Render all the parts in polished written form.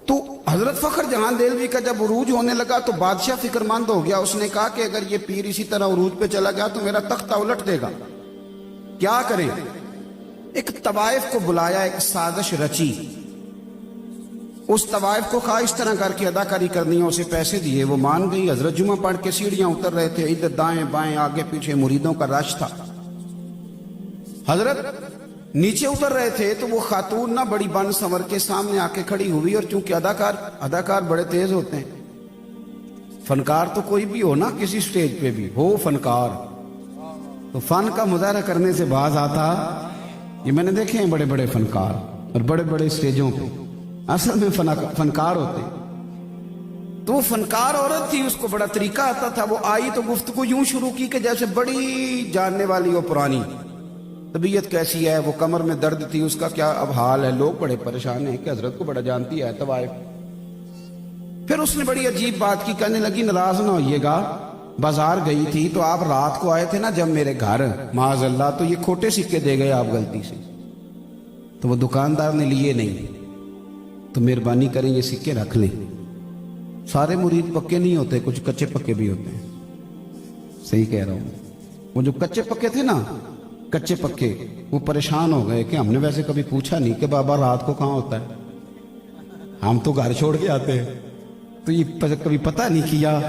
تو حضرت فخر جہاں دہلوی کا جب عروج ہونے لگا تو بادشاہ فکر مند ہو گیا. اس نے کہا کہ اگر یہ پیر اسی طرح عروج پہ چلا گیا تو میرا تختہ الٹ دے گا, کیا کریں؟ ایک طوائف کو بلایا, ایک سازش رچی. اس طوائف کو کہا اس طرح کر کے اداکاری کرنی ہے, اسے پیسے دیے, وہ مان گئی. حضرت جمعہ پڑھ کے سیڑھیاں اتر رہے تھے, ادھر دائیں بائیں آگے پیچھے مریدوں کا رش تھا. حضرت نیچے اتر رہے تھے تو وہ خاتون نہ بڑی بن سنور کے سامنے آ کے کھڑی ہوئی, اور چونکہ اداکار بڑے تیز ہوتے ہیں, فنکار تو کوئی بھی ہو نا, کسی سٹیج پہ بھی ہو فنکار, تو فن کا مظاہرہ کرنے سے باز آتا. یہ میں نے دیکھے ہیں بڑے بڑے فنکار اور بڑے بڑے سٹیجوں پہ, اصل میں فنکار ہوتے. تو وہ فنکار عورت تھی, اس کو بڑا طریقہ آتا تھا. وہ آئی تو گفتگو یوں شروع کی کہ جیسے بڑی جاننے والی ہو پرانی. طبیعت کیسی ہے, وہ کمر میں درد تھی, اس کا کیا اب حال ہے. لوگ بڑے پریشان ہیں کہ حضرت کو بڑا جانتی ہے طوائف. پھر اس نے بڑی عجیب بات کی, کہنے لگی ناراض نہ ہوئیے گا, بازار گئی تھی تو آپ رات کو آئے تھے نا جب میرے گھر, معاذ اللہ, تو یہ کھوٹے سکے دے گئے آپ غلطی سے, تو وہ دکاندار نے لیے نہیں, تو مہربانی کریں یہ سکے رکھ لیں. سارے مرید پکے نہیں ہوتے, کچھ کچے پکے بھی ہوتے ہیں. صحیح کہہ رہا ہوں. وہ جو کچے پکے تھے نا, کچے پکے, وہ پریشان ہو گئے کہ ہم نے ویسے کبھی پوچھا نہیں کہ بابا رات کو کہاں ہوتا ہے, ہم تو گھر چھوڑ کے آتے ہیں, تو یہ کبھی پتہ نہیں کیا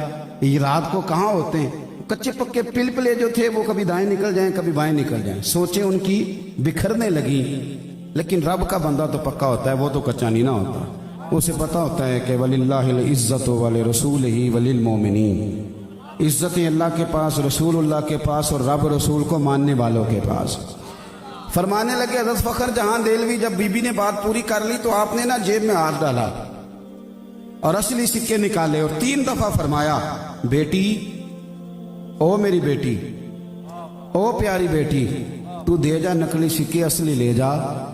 یہ رات کو کہاں ہوتے ہیں. کچے پکے پلپلے جو تھے وہ کبھی دائیں نکل جائیں کبھی بائیں نکل جائیں. سوچیں ان کی بکھرنے لگی. لیکن رب کا بندہ تو پکا ہوتا ہے, وہ تو کچا نہیں نہ ہوتا. اسے پتا ہوتا ہے کہ وَلِلَّهِ الْعِزَّةُ وَلِرَسُولِهِ وَلِلْمُؤْمِنِينَ, عزتیں اللہ کے پاس, رسول اللہ کے پاس, اور رب رسول کو ماننے والوں کے پاس. فرمانے لگے حضرت فخر جہاں دہلوی, جب بی بی نے بات پوری کر لی تو آپ نے نا جیب میں ہاتھ ڈالا اور اصلی سکے نکالے, اور 3 دفعہ فرمایا, بیٹی, او میری بیٹی, او پیاری بیٹی, تو دے جا نقلی سکے, اصلی لے جا.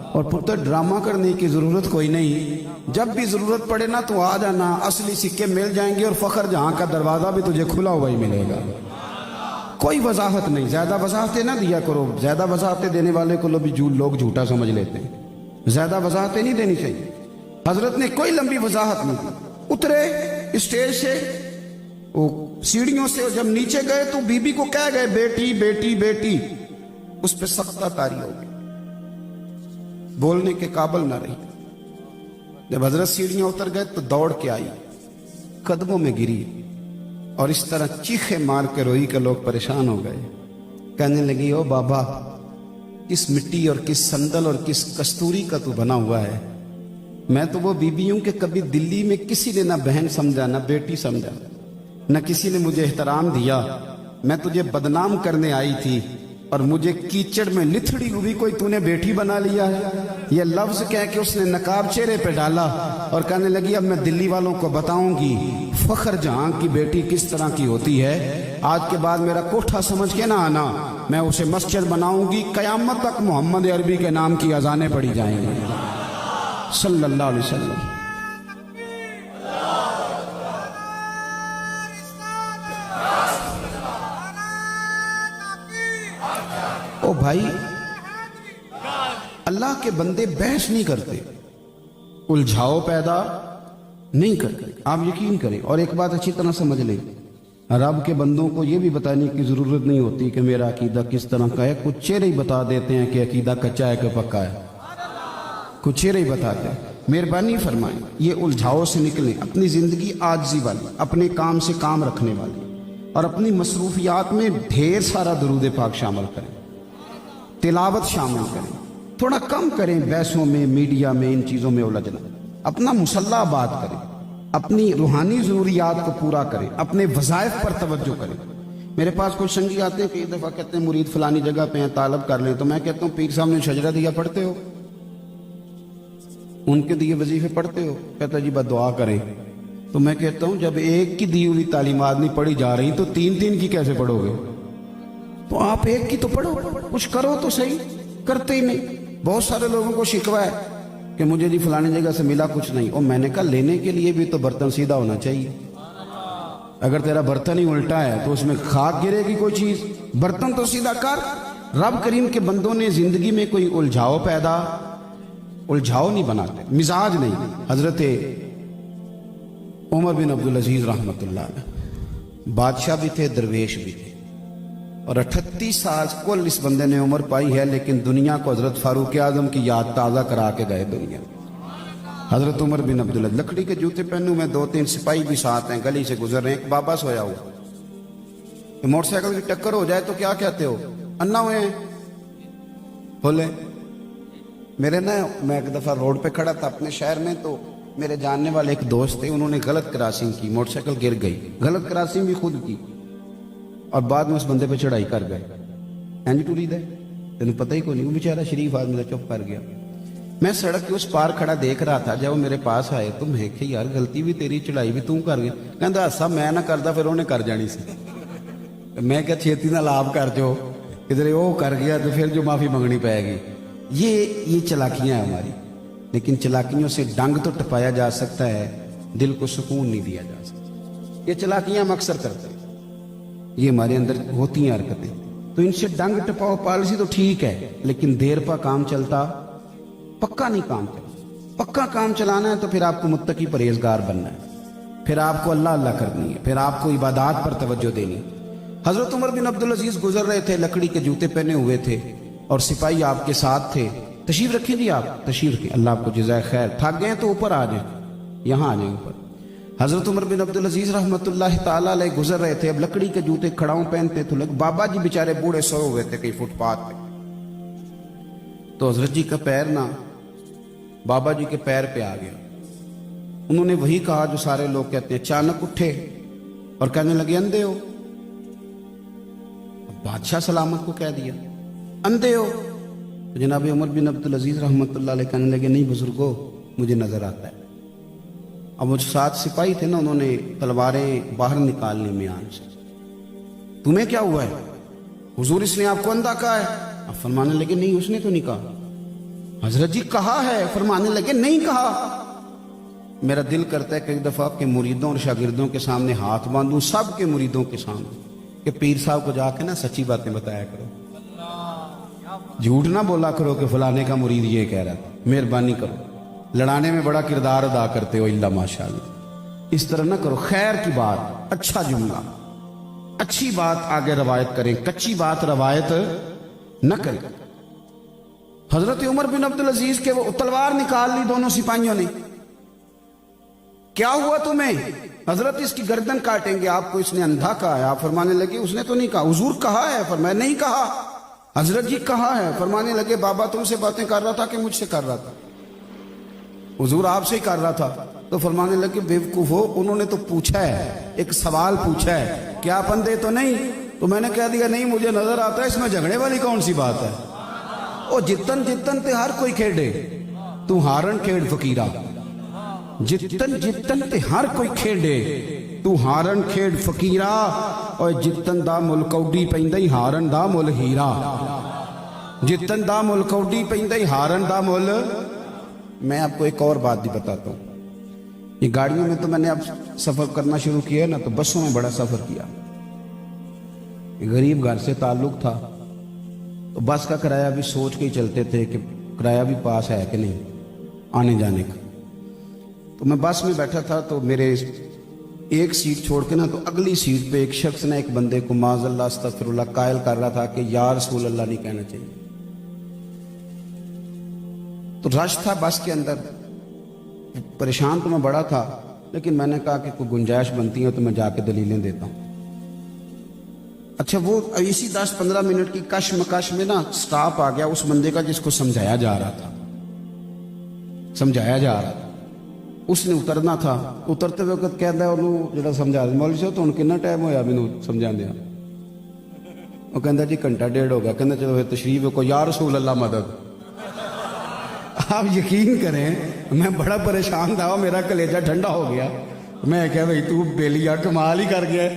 اور پتر ڈرامہ کرنے کی ضرورت کوئی نہیں, جب بھی ضرورت پڑے نا تو آ جانا, اصلی سکے مل جائیں گے, اور فخر جہاں کا دروازہ بھی تجھے کھلا ہوا ہی ملے گا. کوئی وضاحت نہیں, زیادہ وضاحتیں نہ دیا کرو. زیادہ وضاحتیں دینے والے کو لوگ جھوٹا سمجھ لیتے ہیں. زیادہ وضاحتیں نہیں دینی چاہیے. حضرت نے کوئی لمبی وضاحت نہیں دی. اترے اسٹیج سے, وہ سیڑھیوں سے, جب نیچے گئے تو بی بی کو کہہ گئے بیٹی بیٹی بیٹی. اس پہ سختہ طاری ہو گئی, بولنے کے قابل نہ رہی. جب حضرت سیڑھیاں اتر گئے تو دوڑ کے آئی, قدموں میں گری, اور اس طرح چیخے مار کے روئی کہ لوگ پریشان ہو گئے. کہنے لگی, او بابا, کس مٹی اور کس سندل اور کس کستوری کا تو بنا ہوا ہے. میں تو وہ بی بی ہوں کہ کبھی دلی میں کسی نے نہ بہن سمجھا نہ بیٹی سمجھا, نہ کسی نے مجھے احترام دیا. میں تجھے بدنام کرنے آئی تھی, اور مجھے کیچڑ میں لتھڑی ہوئی کوئی تو نے بیٹی بنا لیا ہے. یہ لفظ کہہ کے اس نے نقاب چہرے پہ ڈالا, اور کہنے لگی, اب میں دلی والوں کو بتاؤں گی فخر جہاں کی بیٹی کس طرح کی ہوتی ہے. آج کے بعد میرا کوٹھا سمجھ کے نہ آنا, میں اسے مسجد بناؤں گی, قیامت تک محمد عربی کے نام کی اذانیں پڑھی جائیں گی, صلی اللہ علیہ وسلم. او بھائی, اللہ کے بندے بحث نہیں کرتے, الجھاؤ پیدا نہیں کرتے. آپ یقین کریں. اور ایک بات اچھی طرح سمجھ لیں, رب کے بندوں کو یہ بھی بتانے کی ضرورت نہیں ہوتی کہ میرا عقیدہ کس طرح کا ہے. کچھ چہرے ہی بتا دیتے ہیں کہ عقیدہ کچا ہے کہ پکا ہے, کچھ چہرے ہی بتاتے ہیں. مہربانی فرمائیں, یہ الجھاؤ سے نکلیں. اپنی زندگی عاجزی والی, اپنے کام سے کام رکھنے والی, اور اپنی مصروفیات میں ڈھیر سارا درود پاک شامل کریں, تلاوت شامل کریں. تھوڑا کم کریں بحثوں میں, میڈیا میں, ان چیزوں میں الجھنا. اپنا مسلح آباد کریں, اپنی روحانی ضروریات کو پورا کریں, اپنے وظائف پر توجہ کریں. میرے پاس کچھ سنگی آتے ہیں کہ ایک دفعہ کہتے ہیں مرید فلانی جگہ پہ ہیں, طالب کر لیں. تو میں کہتا ہوں پیر صاحب نے شجرہ دیا پڑھتے ہو, ان کے دیے وظیفے پڑھتے ہو؟ کہتا جی بس دعا کریں. تو میں کہتا ہوں جب ایک کی دی ہوئی تعلیمات نہیں پڑھی جا رہی تو 3 کی کیسے پڑھو گے؟ تو آپ ایک کی تو پڑھو, کچھ کرو تو صحیح. کرتے ہی نہیں. بہت سارے لوگوں کو شکوہ ہے کہ مجھے جی فلانی جگہ سے ملا کچھ نہیں. اور میں نے کہا لینے کے لیے بھی تو برتن سیدھا ہونا چاہیے. اگر تیرا برتن ہی الٹا ہے تو اس میں خاک گرے گی کوئی چیز. برتن تو سیدھا کر. رب کریم کے بندوں نے زندگی میں کوئی الجھاؤ نہیں بناتے, مزاج نہیں. حضرت उमर बिन अब्दुल अजीज रहमतुल्लाह अलैह बादशाह भी थे, दरवेश भी थे, और 38 साल कुल इस बंदे ने उम्र पाई है, लेकिन दुनिया को हजरत फारूक आजम की याद ताज़ा करा के गए दुनिया। हजरत उमर बिन अब्दुल अजीज लकड़ी के जूते पहने हुए, 2-3 सिपाही भी साथ हैं, गली से गुजर रहे हैं, एक बाबा सोया हुआ, मोटरसाइकिल की टक्कर हो जाए तो क्या कहते हो, अन्ना हुए हैं बोले। मेरे ना, मैं एक दफ़ा रोड पे खड़ा था अपने शहर में, तो मेरे जानने वाले एक दोस्त थे, उन्होंने गलत क्रॉसिंग की, मोटरसाइकिल गिर गई, गलत क्रॉसिंग भी खुद की, और बाद में उस बंदे पे चढ़ाई कर गए। इंज टूरी दे तेन पता ही कोई नहीं, वो बेचारा शरीफ आदमी था, चुप कर गया। मैं सड़क के उस पार खड़ा देख रहा था, जब वो मेरे पास आए तो मैं कि यार गलती भी तेरी, चढ़ाई भी तू कर गया। कहता हासा मैं ना करता फिर उन्हें कर जानी सी। मैं क्या छेती ना लाभ कर जो, किधर वो कर गया तो फिर जो माफी मंगनी पाएगी। ये चलाकियां हैं हमारी, लेकिन चलाकियों से डंग तो टपाया जा सकता है, दिल को सुकून नहीं दिया जा सकता। ये चलाकियां हम अक्सर करते हैं, ये हमारे अंदर होती हैं हरकतें, तो इनसे डंग टपाओ पॉलिसी तो ठीक है, लेकिन देर पर काम चलता पक्का नहीं काम चलता। पक्का काम चलाना है तो फिर आपको मुत्तकी परहेजगार बनना है, फिर आपको अल्लाह अल्लाह करनी है, फिर आपको इबादत पर तवज्जो देनी है। हजरत उमर बिन अब्दुल अजीज गुजर रहे थे, लकड़ी के जूते पहने हुए थे, और सिपाही आपके साथ थे। तशरीफ रखें जी, आप तशरीफ रखें, अल्लाह आपको जज़ाए खैर। थक गए तो ऊपर आ जाए, यहाँ आ जाए ऊपर। हजरत उमर बिन अब्दुल अजीज रहमतुल्लाह ताला अलैह गुजर रहे थे, अब लकड़ी के जूते खड़ाऊं पहनते थे लोग। बाबा जी बेचारे बूढ़े सोए हुए थे कहीं फुटपाथ पे, तो हजरत जी का पैर ना बाबा जी के पैर पे आ गया। उन्होंने वही कहा जो सारे लोग कहते हैं, अचानक उठे और कहने लगे अंधे हो। बादशाह सलामत को कह दिया अंधे हो, तो जनाब उमर बिन अब्दुल अजीज रहमतुल्लाह अलैह कहने लगे नहीं बुजुर्गो, मुझे नजर आता है। अब वो 7 सिपाही थे ना, उन्होंने तलवारें बाहर निकाल ली म्यान से। तुम्हें क्या हुआ है हुजूर, इसने आपको अंधा कहा है? अब फरमाने लगे नहीं, उसने तो नहीं कहा। हजरत जी कहा है, फरमाने लगे नहीं कहा। मेरा दिल करता है कई दफा के मुरीदों और शागिर्दों के सामने हाथ बांधूं, सब के मुरीदों के सामने, कि पीर साहब को जाके ना सच्ची बातें बताया करो, झूठ ना बोला करो कि फलाने का मुरीद ये कह रहा था, मेहरबानी करो। लड़ाने में बड़ा किरदार अदा करते हो, इल्ला माशाअल्लाह। इस तरह ना करो, खैर की बात, अच्छा जुमला, अच्छी बात आगे रवायत करें, कच्ची बात रवायत न करें। हजरत उमर बिन अब्दुल अजीज के वो तलवार निकाल ली दोनों सिपाहियों ने। क्या हुआ तुम्हें? हजरत इसकी गर्दन काटेंगे, आपको इसने अंधा कहा है। आप फरमाने लगे उसने तो नहीं कहा। हुजूर कहा है? फरमाया नहीं कहा। हजरत जी कहा है? फरमाने लगे बाबा तुमसे बातें कर रहा था कि मुझसे कर रहा था? हुजूर आपसे ही कर रहा था। तो फरमाने लगे बेवकूफ हो, उन्होंने तो पूछा है, एक सवाल पूछा है, क्या आप अंधे तो नहीं? तो मैंने कह दिया नहीं मुझे नजर आता है, इसमें झगड़े वाली कौन सी बात है? ओ जितन जितन ते हर कोई खेडे, तू हारन खेड फकीरा। जितन जितन ते हर कोई खेडे, तू हारन खेड फकीरा। और जितन दा मुल कौडी पैंदा ही हारन दा मुल हीरा। जितन दा मुल कौडी पैंदा ही हारन दा मुल। मैं आपको एक और बात भी बताता हूँ। ये गाड़ियों में तो मैंने अब सफर करना शुरू किया है ना, तो बसों में बड़ा सफर किया। गरीब घर से ताल्लुक था, तो बस का किराया भी सोच के ही चलते थे कि किराया भी पास है कि नहीं आने जाने का। तो मैं बस में बैठा था, तो मेरे एक सीट छोड़ के ना, तो अगली सीट पे एक शख्स ने एक बंदे को माज़अल्लाह अस्तग़फिरुल्लाह कायल कर रहा था कि या रसूल अल्लाह नहीं कहना चाहिए। तो रश था बस के अंदर, परेशान तो मैं बड़ा था, लेकिन मैंने कहा कि कोई गुंजाइश बनती है तो मैं जाके दलीलें देता हूँ। अच्छा, वो इसी 10-15 मिनट की कशमकश में ना स्टाफ आ गया उस बंदे का जिसको समझाया जा रहा था। उसने उतरना था। उतरते वक्त कहता है उन्होंने जो समझा मौलवी साहब तो कितना टाइम होया मैनू समझाने? वो कहता जी घंटा डेढ़ हो गया। कहता चलो फिर तशरीफ को या रसूल अल्लाह मदद। आप यकीन करें मैं बड़ा परेशान था, मेरा कलेजा ठंडा हो गया। मैं क्या भाई तू बेलिया कमाल ही कर गया।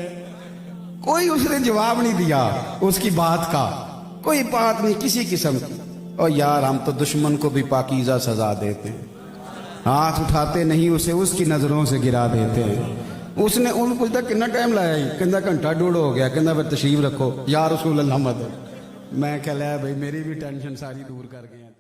कोई उसने जवाब नहीं दिया उसकी बात का, कोई बात नहीं किसी किस्म की। और यार हम तो दुश्मन को भी पाकीज़ा सजा देते हैं, हाथ उठाते नहीं उसे, उसकी नजरों से गिरा देते हैं। उसने उन पूछता कितना टाइम लाया ही? कहता घंटा डेढ़ हो गया। कहता फिर तशरीफ रखो या रसूल अल्लाह मदद। मैं कह लिया भाई मेरी भी टेंशन सारी दूर कर गया।